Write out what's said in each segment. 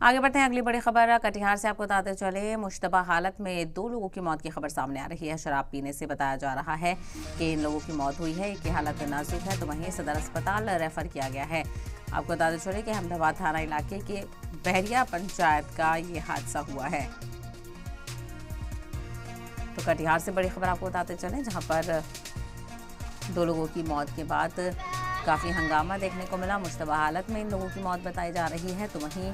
आगे बढ़ते हैं अगली बड़ी खबर। कटिहार से आपको बताते चले, मुश्तबा हालत में 2 लोगों की मौत की खबर सामने आ रही है। शराब पीने से बताया जा रहा है कि इन लोगों की मौत हुई है। एक की हालत नाजुक है तो वहीं सदर अस्पताल रेफर किया गया है। आपको बताते चले कि अहमदाबाद थाना इलाके के बहरिया पंचायत का ये हादसा हुआ है। तो कटिहार से बड़ी खबर आपको बताते चले, जहां पर 2 लोगों की मौत के बाद काफ़ी हंगामा देखने को मिला। मुश्तबा हालत में इन लोगों की मौत बताई जा रही है तो वहीं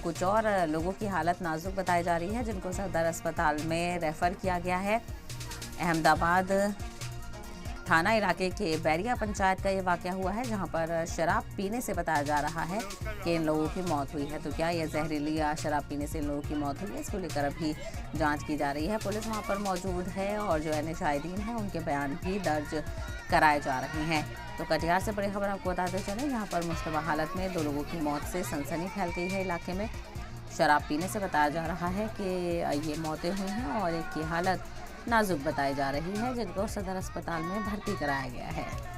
कुछ और लोगों की हालत नाजुक बताई जा रही है, जिनको सदर अस्पताल में रेफ़र किया गया है। अहमदाबाद थाना इलाके के बैरिया पंचायत का ये वाक़या हुआ है, जहां पर शराब पीने से बताया जा रहा है कि इन लोगों की मौत हुई है। तो क्या यह जहरीली या शराब पीने से इन लोगों की मौत हुई है, इसको लेकर अभी जांच की जा रही है। पुलिस वहां पर मौजूद है और जो अन्य शाहिदीन हैं उनके बयान भी दर्ज कराए जा रहे हैं। तो कटिहार से बड़ी खबर आपको बताते चले, यहाँ पर मुश्तबा हालत में 2 लोगों की मौत से सनसनी फैल गई है इलाके में। शराब पीने से बताया जा रहा है कि ये मौतें हुई हैं और एक की हालत नाजुक बताई जा रही है, जिनको सदर अस्पताल में भर्ती कराया गया है।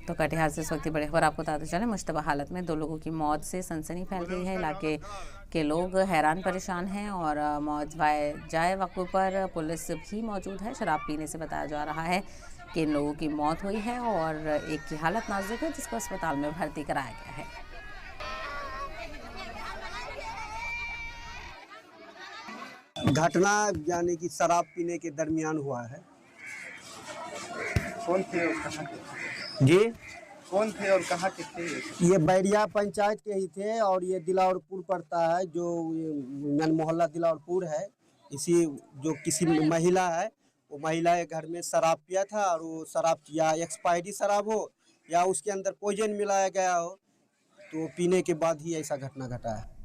तो कटिहार से इस वक्त की बड़ी खबर आपको बताते चले, मुश्तबा हालत में 2 लोगों की मौत से सनसनी फैल गई है। इलाके के लोग हैरान परेशान हैं और मौत जाए वक़्त पर पुलिस भी मौजूद है। शराब पीने से बताया जा रहा है कि इन लोगों की मौत हुई है और एक की हालत नाजुक है, जिसको अस्पताल में भर्ती कराया गया है। घटना यानी कि शराब पीने के दरमियान हुआ है। कौन थे और कहाँ के थे? जी, कौन थे और कहाँ के थे? ये बैरिया पंचायत के ही थे और ये दिलावरपुर पड़ता है, जो ये मोहल्ला दिलावरपुर है। इसी जो किसी महिला है, वो महिला के घर में शराब पिया था और वो शराब या एक्सपायरी शराब हो या उसके अंदर पॉइजन मिलाया गया हो, तो पीने के बाद ही ऐसा घटना घटा है।